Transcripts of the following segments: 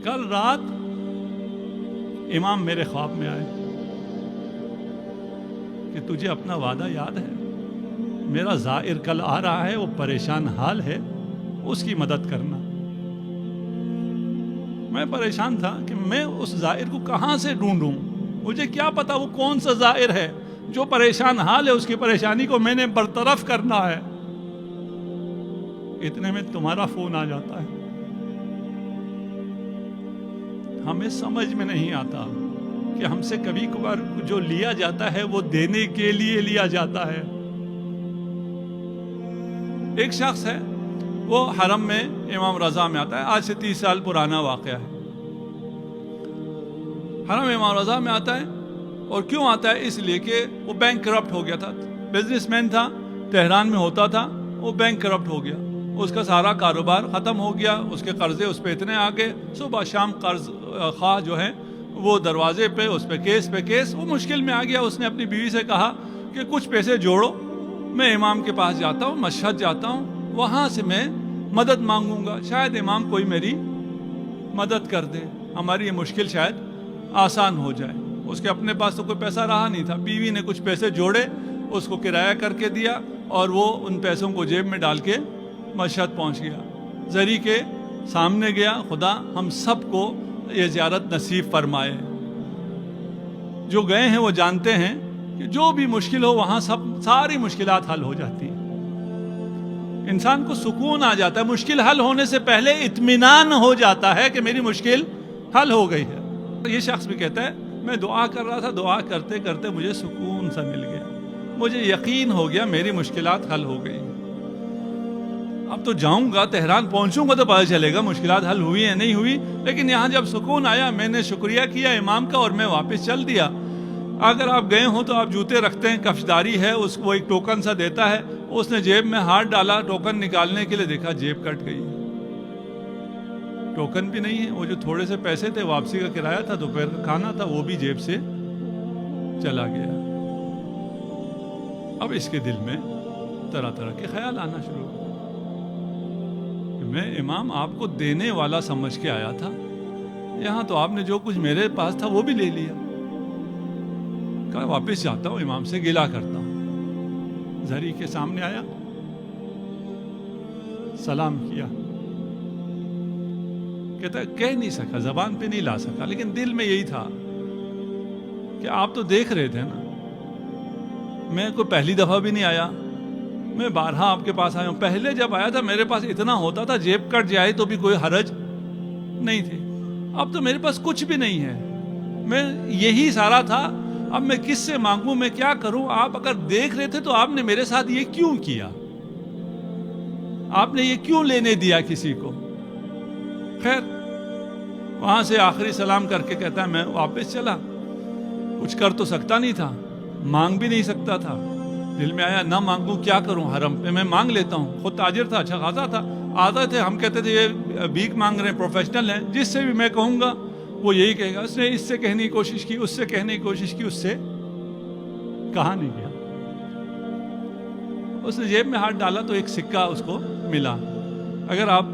کل رات امام میرے خواب میں آئے کہ تجھے اپنا وعدہ یاد ہے؟ میرا زائر کل آ رہا ہے، وہ پریشان حال ہے، اس کی مدد کرنا۔ میں پریشان تھا کہ میں اس زائر کو کہاں سے ڈھونڈوں، مجھے کیا پتا وہ کون سا زائر ہے جو پریشان حال ہے، اس کی پریشانی کو میں نے برطرف کرنا ہے۔ اتنے میں تمہارا فون آ جاتا ہے۔ ہمیں سمجھ میں نہیں آتا کہ ہم سے کبھی کبھار جو لیا جاتا ہے وہ دینے کے لیے لیا جاتا ہے۔ ایک شخص ہے، وہ حرم میں امام رضا میں آتا ہے، آج سے 30 سال پرانا واقعہ ہے۔ حرم امام رضا میں آتا ہے، اور کیوں آتا ہے؟ اس لیے کہ وہ بینک کرپٹ ہو گیا تھا، بزنس مین تھا، تہران میں ہوتا تھا، وہ بینک کرپٹ ہو گیا، اس کا سارا کاروبار ختم ہو گیا، اس کے قرضے اس پہ اتنے آ گئے، صبح شام قرض خواہ جو ہے وہ دروازے پہ، اس پہ کیس، وہ مشکل میں آ گیا۔ اس نے اپنی بیوی سے کہا کہ کچھ پیسے جوڑو، میں امام کے پاس جاتا ہوں، مشہد جاتا ہوں، وہاں سے میں مدد مانگوں گا، شاید امام کوئی میری مدد کر دے، ہماری یہ مشکل شاید آسان ہو جائے۔ اس کے اپنے پاس تو کوئی پیسہ رہا نہیں تھا، بیوی نے کچھ پیسے جوڑے، اس کو کرایہ کر کے دیا، اور وہ ان پیسوں کو جیب میں ڈال کے مشہد پہنچ گیا، زری کے سامنے گیا۔ خدا ہم سب کو یہ زیارت نصیب فرمائے۔ جو گئے ہیں وہ جانتے ہیں کہ جو بھی مشکل ہو وہاں ساری مشکلات حل ہو جاتی ہیں، انسان کو سکون آ جاتا ہے، مشکل حل ہونے سے پہلے اطمینان ہو جاتا ہے کہ میری مشکل حل ہو گئی ہے۔ یہ شخص بھی کہتا ہے میں دعا کر رہا تھا، دعا کرتے کرتے مجھے سکون سا مل گیا، مجھے یقین ہو گیا میری مشکلات حل ہو گئی۔ اب تو جاؤں گا، تہران پہنچوں گا تو پتہ چلے گا مشکلات حل ہوئی ہیں نہیں ہوئی، لیکن یہاں جب سکون آیا میں نے شکریہ کیا امام کا اور میں واپس چل دیا۔ اگر آپ گئے ہوں تو آپ جوتے رکھتے ہیں، کفشداری ہے، اس کو ایک ٹوکن سا دیتا ہے، اس نے جیب میں ہاتھ ڈالا ٹوکن نکالنے کے لیے، دیکھا جیب کٹ گئی، ٹوکن بھی نہیں ہے، وہ جو تھوڑے سے پیسے تھے واپسی کا کرایہ تھا، دوپہر کا کھانا تھا، وہ بھی جیب سے چلا گیا۔ اب اس کے دل میں طرح طرح کے خیال آنا شروع ہو، میں امام آپ کو دینے والا سمجھ کے آیا تھا، یہاں تو آپ نے جو کچھ میرے پاس تھا وہ بھی لے لیا۔ کہا واپس جاتا ہوں، امام سے گلہ کرتا ہوں۔ زری کے سامنے آیا، سلام کیا، کہتا ہے کہہ نہیں سکا، زبان پہ نہیں لا سکا، لیکن دل میں یہی تھا کہ آپ تو دیکھ رہے تھے نا، میں کوئی پہلی دفعہ بھی نہیں آیا، میں بارہا آپ کے پاس آیا ہوں، پہلے جب آیا تھا میرے پاس اتنا ہوتا تھا، جیب کٹ جائے تو بھی کوئی حرج نہیں تھی، اب تو میرے پاس کچھ بھی نہیں ہے، میں یہی سارا تھا، اب میں کس سے مانگوں، میں کیا کروں؟ آپ اگر دیکھ رہے تھے تو آپ نے میرے ساتھ یہ کیوں کیا؟ آپ نے یہ کیوں لینے دیا کسی کو؟ خیر وہاں سے آخری سلام کر کے کہتا ہے میں واپس چلا، کچھ کر تو سکتا نہیں تھا، مانگ بھی نہیں سکتا تھا، دل میں آیا نہ مانگوں کیا کروں، حرم پہ میں مانگ لیتا ہوں، خود تاجر تھا، اچھا خاصا تھا، آتے تھے، ہم کہتے تھے یہ بھیک مانگ رہے ہیں، پروفیشنل ہیں، جس سے بھی میں کہوں گا وہ یہی کہے گا، اس نے اس سے کہنے کی کوشش کی، اس سے کہنے کی کوشش کی، اس سے کہا نہیں گیا۔ اس نے جیب میں ہاتھ ڈالا تو ایک سکہ اس کو ملا۔ اگر آپ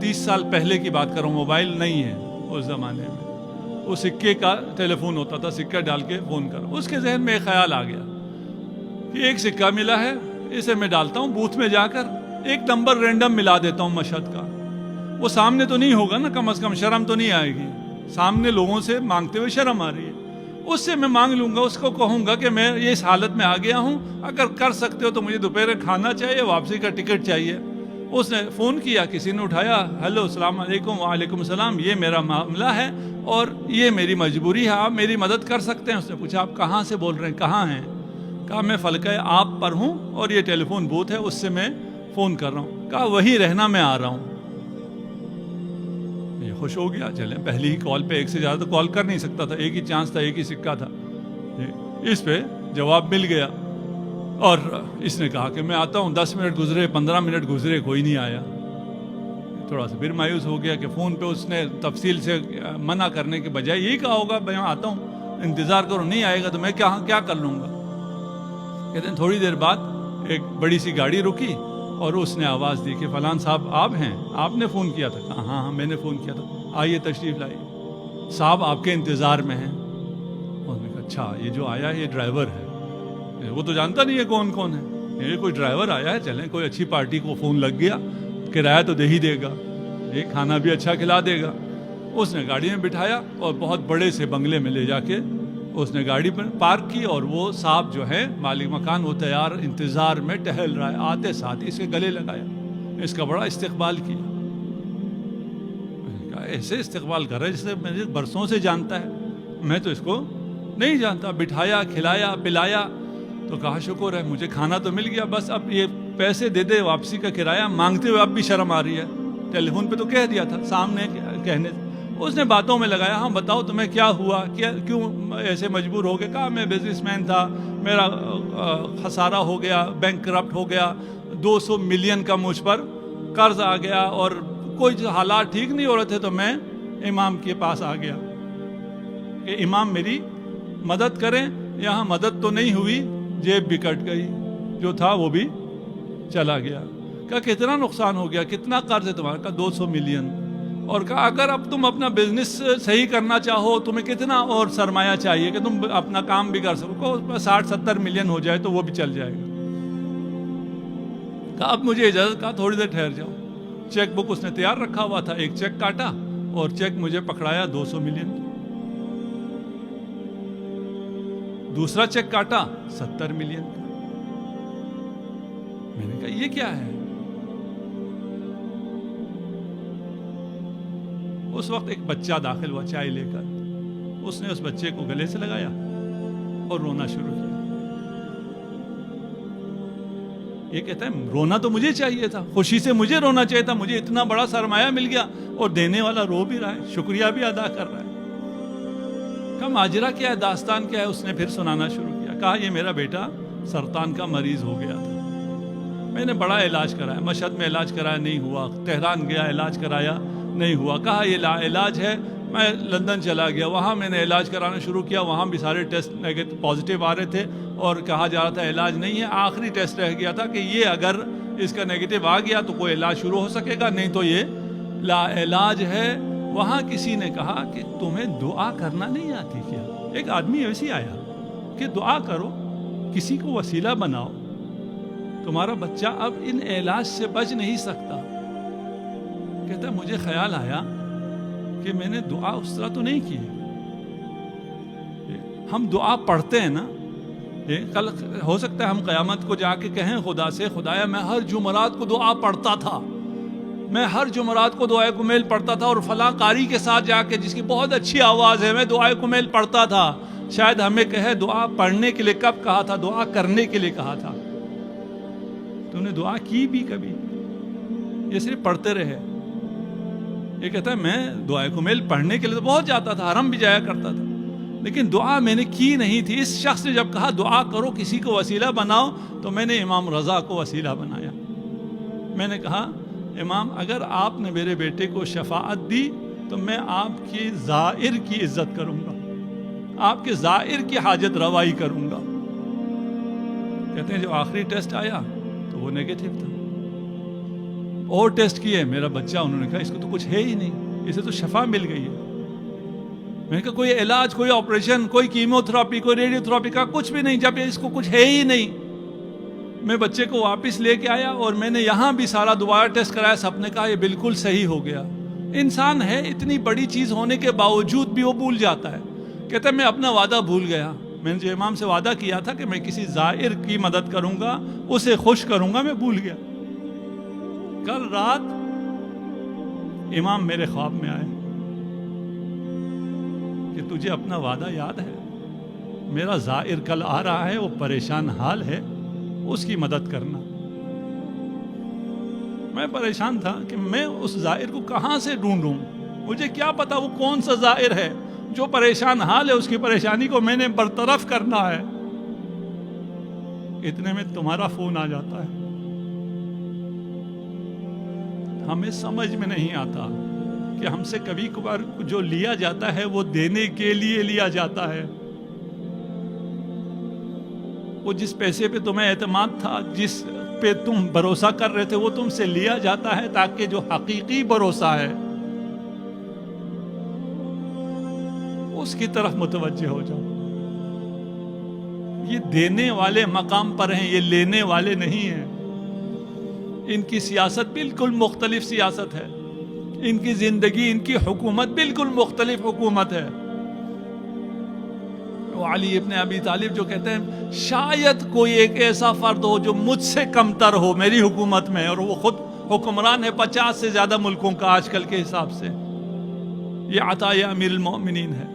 30 سال پہلے کی بات کرو، موبائل نہیں ہے اس زمانے میں، وہ سکے کا ٹیلی فون ہوتا تھا، سکہ ڈال کے فون کرو۔ اس کے ذہن میں ایک خیال آ گیا کہ ایک سکہ ملا ہے، اسے میں ڈالتا ہوں بوتھ میں جا کر، ایک نمبر رینڈم ملا دیتا ہوں مشہد کا، وہ سامنے تو نہیں ہوگا نا، کم از کم شرم تو نہیں آئے گی، سامنے لوگوں سے مانگتے ہوئے شرم آ رہی ہے، اس سے میں مانگ لوں گا، اس کو کہوں گا کہ میں یہ اس حالت میں آ گیا ہوں، اگر کر سکتے ہو تو مجھے دوپہر کھانا چاہیے، واپسی کا ٹکٹ چاہیے۔ اس نے فون کیا، کسی نے اٹھایا، ہیلو السلام علیکم، وعلیکم السلام، یہ میرا معاملہ ہے اور یہ میری مجبوری ہے، آپ میری مدد کر سکتے ہیں؟ اس نے پوچھا آپ کہاں سے بول رہے ہیں، کہاں ہیں؟ کہا میں فلکہ آپ پر ہوں اور یہ ٹیلی فون بوتھ ہے، اس سے میں فون کر رہا ہوں۔ کہا وہی رہنا، میں آ رہا ہوں۔ یہ خوش ہو گیا، چلیں پہلی ہی کال پہ ایک سے زیادہ تو کال کر نہیں سکتا تھا، ایک ہی چانس تھا، ایک ہی سکہ تھا، اس پہ جواب مل گیا، اور اس نے کہا کہ میں آتا ہوں۔ 10 منٹ گزرے، 15 منٹ گزرے، کوئی نہیں آیا، تھوڑا سا پھر مایوس ہو گیا کہ فون پہ اس نے تفصیل سے منع کرنے کے بجائے یہی کہا ہوگا میں آتا ہوں، انتظار کرو، نہیں آئے گا تو میں کیا کر لوں گا۔ کہتے ہیں تھوڑی دیر بعد ایک بڑی سی گاڑی رکی، اور اس نے آواز دی کہ فلان صاحب آپ ہیں, آپ نے فون کیا تھا. کہا ہاں ہاں میں نے فون کیا تھا, آئیے تشریف لائیے, صاحب آپ کے انتظار میں ہیں. اور نے کہا اچھا یہ جو آیا ہے یہ ڈرائیور ہے, وہ تو جانتا نہیں ہے کون کون ہے, یہ کوئی ڈرائیور آیا ہے, چلیں کوئی اچھی پارٹی کو فون لگ گیا, کرایہ تو دے ہی دے گا, یہ کھانا بھی اچھا کھلا دے گا. اس نے گاڑی میں بٹھایا اور بہت بڑے سے بنگلے میں لے جا کے اس نے گاڑی پر پارک کی, اور وہ صاحب جو ہے مالک مکان وہ تیار انتظار میں ٹہل رہا ہے, آتے ساتھ اس کے گلے لگایا, اس کا بڑا استقبال کیا. میں نے کہا ایسے استقبال کر رہا ہے جسے مجھے برسوں سے جانتا ہے, میں تو اس کو نہیں جانتا. بٹھایا, کھلایا, پلایا, تو کہا شکر ہے مجھے کھانا تو مل گیا, بس اب یہ پیسے دے دے, واپسی کا کرایہ مانگتے ہوئے اب بھی شرم آ رہی ہے. ٹیلی فون پہ تو کہہ دیا تھا, سامنے کہنے. اس نے باتوں میں لگایا, ہاں بتاؤ تمہیں کیا ہوا, کیوں ایسے مجبور ہو گئے. کہا میں بزنس مین تھا, میرا خسارہ ہو گیا, بینک کرپٹ ہو گیا, 200 ملین کا مجھ پر قرض آ گیا, اور کوئی حالات ٹھیک نہیں ہو رہے تھے, تو میں امام کے پاس آ گیا کہ امام میری مدد کریں. یہاں مدد تو نہیں ہوئی, جیب بھی کٹ گئی, جو تھا وہ بھی چلا گیا. کہا کتنا نقصان ہو گیا, کتنا قرض ہے تمہارا؟ کہا 200 ملین. اور کہا اگر اب تم اپنا بزنس صحیح کرنا چاہو تمہیں کتنا اور سرمایہ چاہیے کہ تم اپنا کام بھی کر سکو؟ 60-70 ملین ہو جائے تو وہ بھی چل جائے گا. کہا اب مجھے اجازت. کہا تھوڑی دیر ٹھہر جاؤ. چیک بک اس نے تیار رکھا ہوا تھا, ایک چیک کاٹا اور چیک مجھے پکڑایا 200 ملین. دوسرا چیک کاٹا 70 ملین کا. میں نے کہا یہ کیا ہے؟ اس وقت ایک بچہ داخل ہوا چائے لے کر, اس نے اس بچے کو گلے سے لگایا اور رونا شروع کیا. یہ کہتا ہے رونا تو مجھے چاہیے تھا, خوشی سے مجھے رونا چاہیے تھا, مجھے اتنا بڑا سرمایہ مل گیا اور دینے والا رو بھی رہا ہے, شکریہ بھی ادا کر رہا ہے. کہا ماجرا کیا ہے, داستان کیا ہے؟ اس نے پھر سنانا شروع کیا. کہا یہ میرا بیٹا سرطان کا مریض ہو گیا تھا, میں نے بڑا علاج کرایا, مشہد میں علاج کرایا نہیں ہوا, تہران گیا علاج کرایا نہیں ہوا. کہا یہ لا علاج ہے. میں لندن چلا گیا, وہاں میں نے علاج کرانا شروع کیا, وہاں بھی سارے ٹیسٹ پازیٹیو آ رہے تھے اور کہا جا رہا تھا علاج نہیں ہے. آخری ٹیسٹ رہ گیا تھا کہ یہ اگر اس کا نیگیٹو آ گیا تو کوئی علاج شروع ہو سکے گا, نہیں تو یہ لا علاج ہے. وہاں کسی نے کہا کہ تمہیں دعا کرنا نہیں آتی کیا؟ ایک آدمی ایسی آیا کہ دعا کرو, کسی کو وسیلہ بناؤ, تمہارا بچہ اب ان علاج سے بچ نہیں سکتا. کہتا ہے مجھے خیال آیا کہ میں نے دعا اس طرح تو نہیں کی. ہم دعا پڑھتے ہیں نا, کل ہو سکتا ہے ہم قیامت کو جا کے کہیں خدا سے, خدایا میں ہر جمعرات کو دعا پڑھتا تھا, میں ہر جمعرات کو دعائے کمیل پڑھتا تھا, اور فلاں قاری کے ساتھ جا کے جس کی بہت اچھی آواز ہے میں دعائے کمیل پڑھتا تھا. شاید ہمیں کہے دعا پڑھنے کے لیے کب کہا تھا, دعا کرنے کے لیے کہا تھا. تم نے دعا کی بھی کبھی؟ یہ صرف پڑھتے رہے. یہ کہتا ہے میں دعائے کمیل پڑھنے کے لیے تو بہت جاتا تھا, حرم بھی جایا کرتا تھا, لیکن دعا میں نے کی نہیں تھی. اس شخص نے جب کہا دعا کرو, کسی کو وسیلہ بناؤ, تو میں نے امام رضا کو وسیلہ بنایا. میں نے کہا امام اگر آپ نے میرے بیٹے کو شفاعت دی تو میں آپ کی زائر کی عزت کروں گا, آپ کے زائر کی حاجت روائی کروں گا. کہتے ہیں جو آخری ٹیسٹ آیا تو وہ نیگیٹو تھا. اور ٹیسٹ کیے, میرا بچہ, انہوں نے کہا اس کو تو کچھ ہے ہی نہیں, اسے تو شفا مل گئی ہے. میں نے کہا کوئی علاج, کوئی آپریشن, کوئی کیمو تھراپی, کوئی ریڈیو تھراپی کا کچھ بھی نہیں, جب اس کو کچھ ہے ہی نہیں. میں بچے کو واپس لے کے آیا اور میں نے یہاں بھی سارا دوبارہ ٹیسٹ کرایا, سب نے کہا یہ بالکل صحیح ہو گیا. انسان ہے, اتنی بڑی چیز ہونے کے باوجود بھی وہ بھول جاتا ہے. کہتا ہے میں اپنا وعدہ بھول گیا, میں نے جو امام سے وعدہ کیا تھا کہ میں کسی زائر کی مدد کروں گا, اسے خوش کروں گا, میں بھول گیا. کل رات امام میرے خواب میں آئے کہ تجھے اپنا وعدہ یاد ہے, میرا زائر کل آ رہا ہے, وہ پریشان حال ہے, اس کی مدد کرنا. میں پریشان تھا کہ میں اس زائر کو کہاں سے ڈھونڈوں, مجھے کیا پتا وہ کون سا زائر ہے جو پریشان حال ہے, اس کی پریشانی کو میں نے برطرف کرنا ہے. اتنے میں تمہارا فون آ جاتا ہے. ہمیں سمجھ میں نہیں آتا کہ ہم سے کبھی کبھار جو لیا جاتا ہے وہ دینے کے لیے لیا جاتا ہے. وہ جس پیسے پہ تمہیں اعتماد تھا, جس پہ تم بھروسہ کر رہے تھے وہ تم سے لیا جاتا ہے تاکہ جو حقیقی بھروسہ ہے اس کی طرف متوجہ ہو جاؤ. یہ دینے والے مقام پر ہیں، یہ لینے والے نہیں ہیں. ان کی سیاست بالکل مختلف سیاست ہے، ان کی زندگی، ان کی حکومت بالکل مختلف حکومت ہے. وہ علی ابن ابی طالب جو کہتے ہیں شاید کوئی ایک ایسا فرد ہو جو مجھ سے کمتر ہو میری حکومت میں، اور وہ خود حکمران ہے 50 سے زیادہ ملکوں کا آج کل کے حساب سے. یہ عطا امیر المومنین ہے.